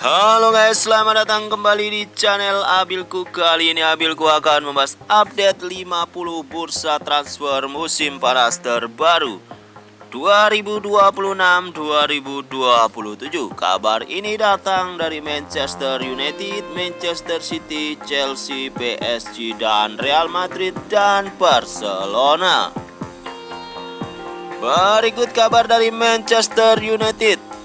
Halo guys, selamat datang kembali di channel Abilku. Kali ini Abilku akan membahas update 50 bursa transfer musim panas terbaru 2026-2027. Kabar ini datang dari Manchester United, Manchester City, Chelsea, PSG, dan Real Madrid dan Barcelona. Berikut kabar dari Manchester United.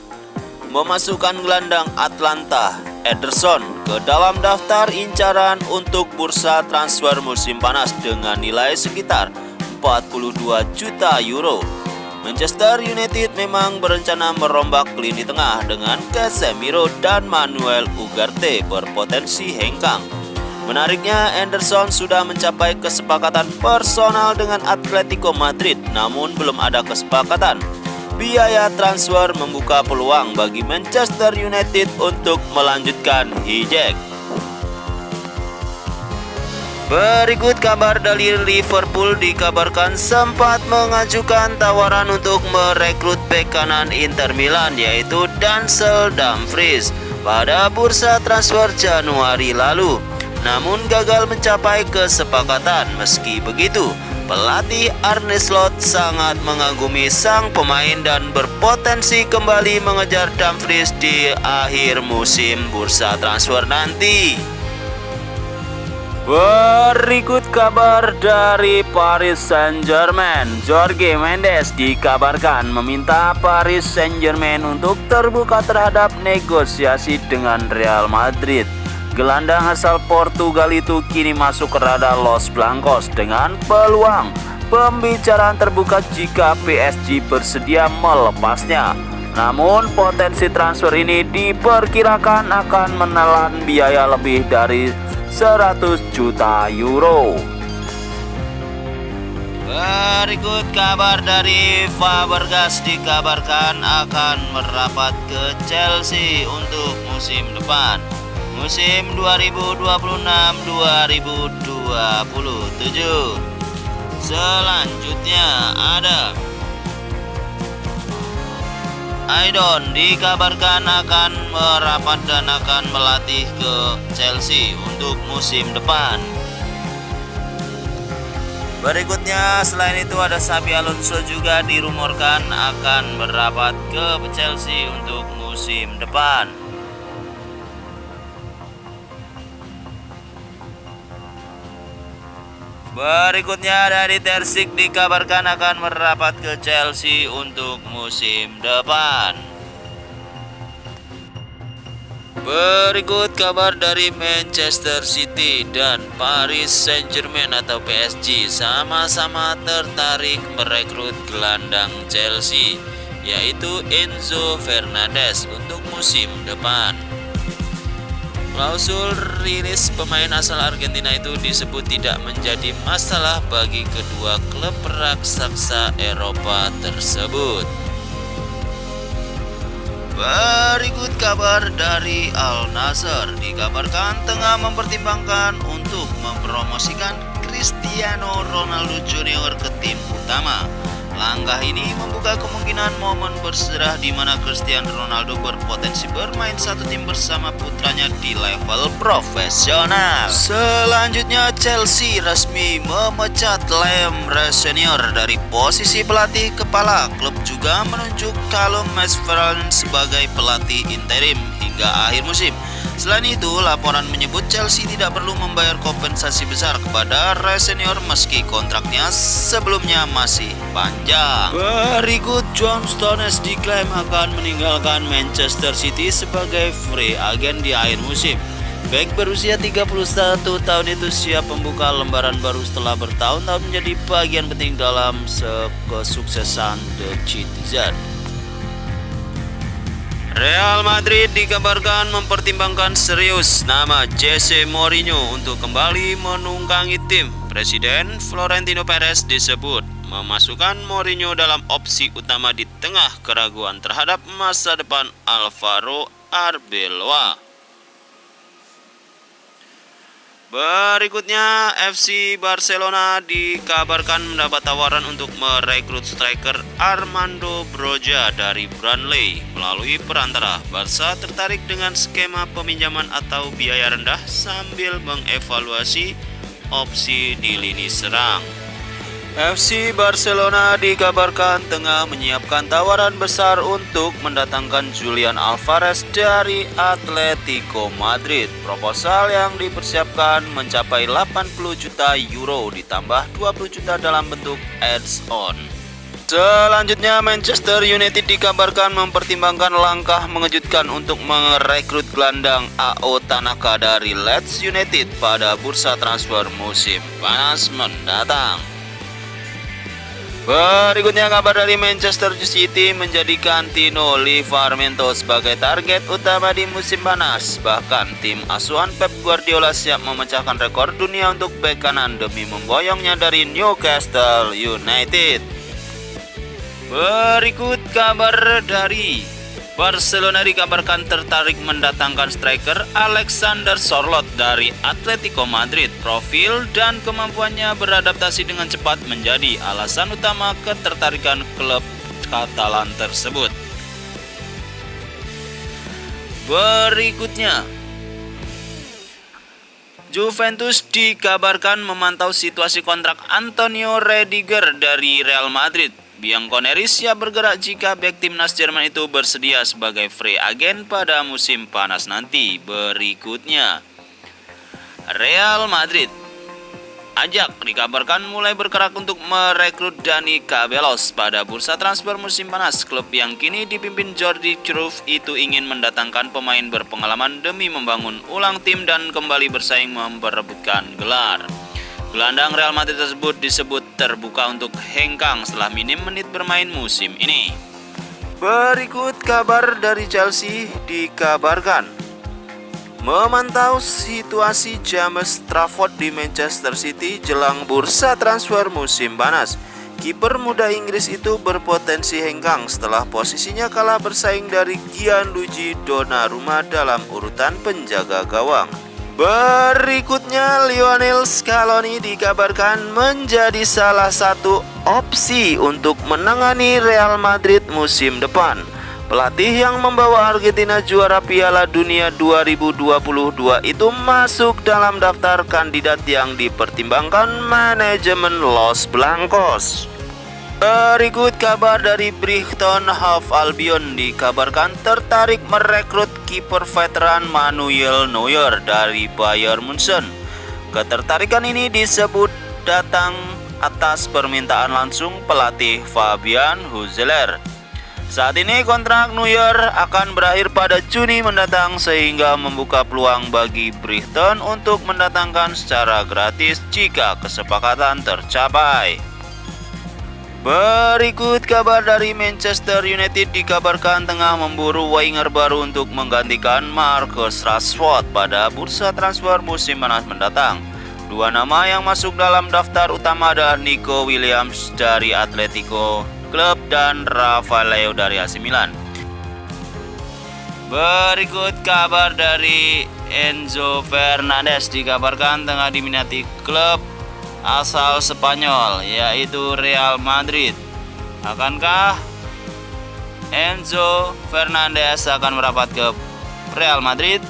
Memasukkan gelandang Atlanta, Ederson, ke dalam daftar incaran untuk bursa transfer musim panas dengan nilai sekitar 42 juta euro. Manchester United memang berencana merombak lini tengah dengan Casemiro dan Manuel Ugarte berpotensi hengkang. Menariknya, Ederson sudah mencapai kesepakatan personal dengan Atletico Madrid, namun belum ada kesepakatan. Biaya transfer membuka peluang bagi Manchester United untuk melanjutkan hijack. Berikut kabar dari Liverpool, dikabarkan sempat mengajukan tawaran untuk merekrut bek kanan Inter Milan yaitu Denzel Dumfries pada bursa transfer Januari lalu, namun gagal mencapai kesepakatan. Meski begitu, pelatih Arne Slot sangat mengagumi sang pemain dan berpotensi kembali mengejar Dumfries di akhir musim bursa transfer nanti. Berikut kabar dari Paris Saint-Germain. Jorge Mendes dikabarkan meminta Paris Saint-Germain untuk terbuka terhadap negosiasi dengan Real Madrid. Gelandang asal Portugal itu kini masuk ke radar Los Blancos dengan peluang pembicaraan terbuka jika PSG bersedia melepasnya. Namun potensi transfer ini diperkirakan akan menelan biaya lebih dari 100 juta euro. Berikut kabar dari Fabregas, dikabarkan akan merapat ke Chelsea untuk musim depan, musim 2026-2027. Selanjutnya ada Aidon, dikabarkan akan merapat dan akan melatih ke Chelsea untuk musim depan. Berikutnya selain itu ada Xabi Alonso juga dirumorkan akan merapat ke Chelsea untuk musim depan. Berikutnya dari Ter Stegen, dikabarkan akan merapat ke Chelsea untuk musim depan. Berikut kabar dari Manchester City dan Paris Saint-Germain atau PSG sama-sama tertarik merekrut gelandang Chelsea yaitu Enzo Fernandez untuk musim depan. Klausul rilis pemain asal Argentina itu disebut tidak menjadi masalah bagi kedua klub raksasa Eropa tersebut. Berikut kabar dari Al Nassr, dikabarkan tengah mempertimbangkan untuk mempromosikan Cristiano Ronaldo Junior ke tim utama. Langkah ini membuka kemungkinan momen bersejarah di mana Cristiano Ronaldo berpotensi bermain satu tim bersama putranya di level profesional. Selanjutnya, Chelsea resmi memecat Liam Senior dari posisi pelatih kepala. Klub juga menunjuk Callum Macpherson sebagai pelatih interim hingga akhir musim. Selain itu, laporan menyebut Chelsea tidak perlu membayar kompensasi besar kepada Senior meski kontraknya sebelumnya masih panjang. Berikut, John Stones diklaim akan meninggalkan Manchester City sebagai free agent di akhir musim. Bek berusia 31 tahun itu siap membuka lembaran baru setelah bertahun-tahun menjadi bagian penting dalam kesuksesan The Citizen. Real Madrid dikabarkan mempertimbangkan serius nama Jose Mourinho untuk kembali menunggangi tim. Presiden Florentino Perez disebut memasukkan Mourinho dalam opsi utama di tengah keraguan terhadap masa depan Alvaro Arbeloa. Berikutnya, FC Barcelona dikabarkan mendapat tawaran untuk merekrut striker Armando Broja dari Burnley. Melalui perantara, Barca tertarik dengan skema peminjaman atau biaya rendah sambil mengevaluasi opsi di lini serang. FC Barcelona dikabarkan tengah menyiapkan tawaran besar untuk mendatangkan Julian Alvarez dari Atletico Madrid. Proposal yang dipersiapkan mencapai 80 juta euro ditambah 20 juta dalam bentuk add-on. Selanjutnya, Manchester United dikabarkan mempertimbangkan langkah mengejutkan untuk merekrut gelandang AO Tanaka dari Leeds United pada bursa transfer musim panas mendatang. Berikutnya, kabar dari Manchester City menjadikan Tino Livramento sebagai target utama di musim panas. Bahkan tim asuhan Pep Guardiola siap memecahkan rekor dunia untuk bek kanan demi memboyongnya dari Newcastle United. Berikut kabar dari Barcelona dikabarkan tertarik mendatangkan striker Alexander Sorloth dari Atletico Madrid. Profil dan kemampuannya beradaptasi dengan cepat menjadi alasan utama ketertarikan klub Katalan tersebut. Berikutnya, Juventus dikabarkan memantau situasi kontrak Antonio Rudiger dari Real Madrid. Bianconeri siap bergerak jika bek timnas Jerman itu bersedia sebagai free agent pada musim panas nanti. Berikutnya, Real Madrid dikabarkan mulai bergerak untuk merekrut Dani Ceballos pada bursa transfer musim panas. Klub yang kini dipimpin Jordi Cruyff itu ingin mendatangkan pemain berpengalaman demi membangun ulang tim dan kembali bersaing memperebutkan gelar. Gelandang Real Madrid tersebut disebut terbuka untuk hengkang setelah minim menit bermain musim ini. Berikut kabar dari Chelsea dikabarkan memantau situasi James Trafford di Manchester City jelang bursa transfer musim panas. Kiper muda Inggris itu berpotensi hengkang setelah posisinya kalah bersaing dari Gianluigi Donnarumma dalam urutan penjaga gawang. Berikutnya, Lionel Scaloni dikabarkan menjadi salah satu opsi untuk menangani Real Madrid musim depan. Pelatih yang membawa Argentina juara Piala Dunia 2022 itu masuk dalam daftar kandidat yang dipertimbangkan manajemen Los Blancos. Berikut kabar dari Brighton Hove Albion dikabarkan tertarik merekrut kiper veteran Manuel Neuer dari Bayern Munchen. Ketertarikan ini disebut datang atas permintaan langsung pelatih Fabian Hüseler. Saat ini kontrak Neuer akan berakhir pada Juni mendatang sehingga membuka peluang bagi Brighton untuk mendatangkan secara gratis jika kesepakatan tercapai. Berikut kabar dari Manchester United dikabarkan tengah memburu winger baru untuk menggantikan Marcus Rashford pada bursa transfer musim panas mendatang. Dua nama yang masuk dalam daftar utama adalah Nico Williams dari Atletico Club dan Rafael Leao dari AC Milan. Berikut kabar dari Enzo Fernandez dikabarkan tengah diminati klub asal Spanyol yaitu Real Madrid. Akankah Enzo Fernandez akan merapat ke Real Madrid?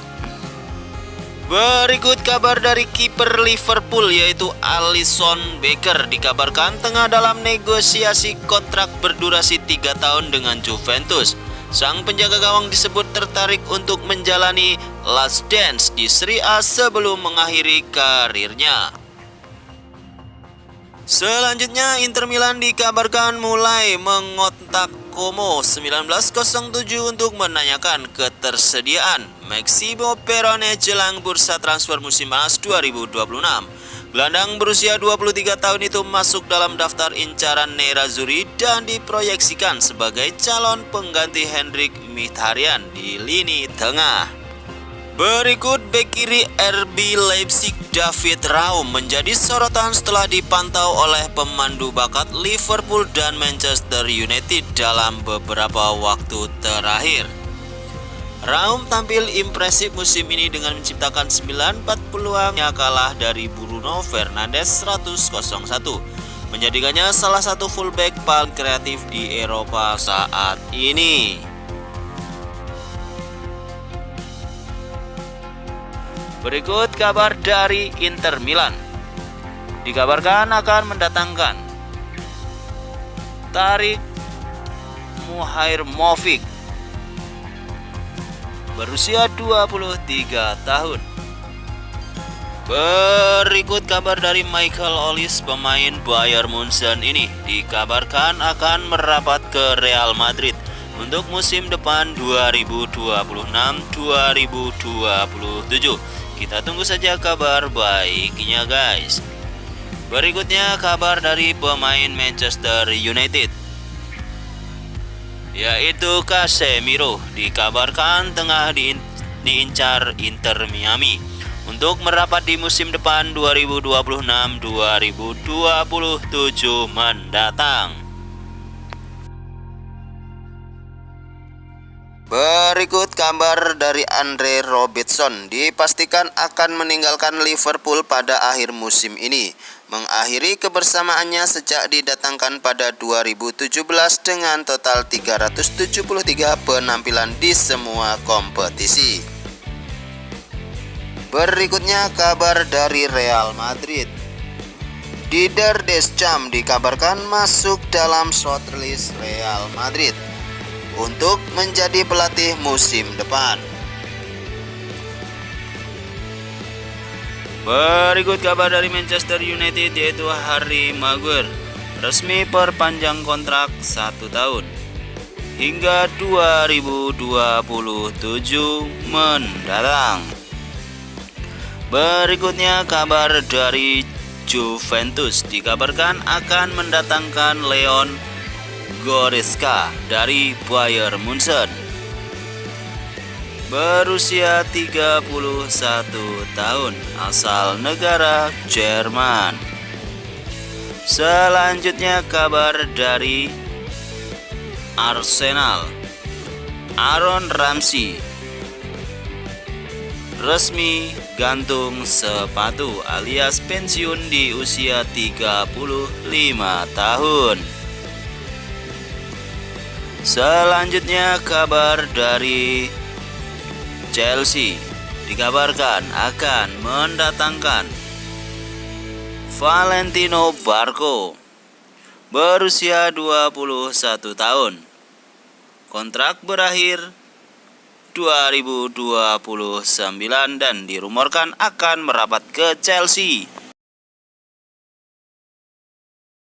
Berikut kabar dari kiper Liverpool yaitu Alisson Becker dikabarkan tengah dalam negosiasi kontrak berdurasi 3 tahun dengan Juventus. Sang penjaga gawang disebut tertarik untuk menjalani last dance di Serie A sebelum mengakhiri karirnya. Selanjutnya, Inter Milan dikabarkan mulai mengontak Como 1907 untuk menanyakan ketersediaan Maximo Perone jelang bursa transfer musim panas 2026. Gelandang berusia 23 tahun itu masuk dalam daftar incaran Nerazzurri dan diproyeksikan sebagai calon pengganti Hendrik Mkhitaryan di lini tengah. Berikut bek kiri RB Leipzig David Raum menjadi sorotan setelah dipantau oleh pemandu bakat Liverpool dan Manchester United dalam beberapa waktu terakhir. Raum tampil impresif musim ini dengan menciptakan 94 peluangnya kalah dari Bruno Fernandes 100-1, menjadikannya salah satu fullback paling kreatif di Eropa saat ini. Berikut kabar dari Inter Milan. Dikabarkan akan mendatangkan Tarik Muhairmovic, berusia 23 tahun. Berikut kabar dari Michael Olise, pemain Bayern Munchen ini dikabarkan akan merapat ke Real Madrid untuk musim depan 2026-2027. Kita tunggu saja kabar baiknya, guys. Berikutnya kabar dari pemain Manchester United, yaitu Casemiro, dikabarkan tengah diincar Inter Miami untuk merapat di musim depan 2026-2027 mendatang. Berikut kabar dari Andre Robertson, dipastikan akan meninggalkan Liverpool pada akhir musim ini, mengakhiri kebersamaannya sejak didatangkan pada 2017 dengan total 373 penampilan di semua kompetisi. Berikutnya kabar dari Real Madrid. Didier Deschamps dikabarkan masuk dalam shortlist Real Madrid untuk menjadi pelatih musim depan. Berikut kabar dari Manchester United, yaitu Harry Maguire resmi perpanjang kontrak 1 tahun hingga 2027 mendatang. Berikutnya kabar dari Juventus, dikabarkan akan mendatangkan Leon Goretzka dari Bayern Munchen, berusia 31 tahun, asal negara Jerman. Selanjutnya kabar dari Arsenal. Aaron Ramsey resmi gantung sepatu alias pensiun di usia 35 tahun. Selanjutnya kabar dari Chelsea, dikabarkan akan mendatangkan Valentino Barco, berusia 21 tahun. Kontrak berakhir 2029 dan dirumorkan akan merapat ke Chelsea.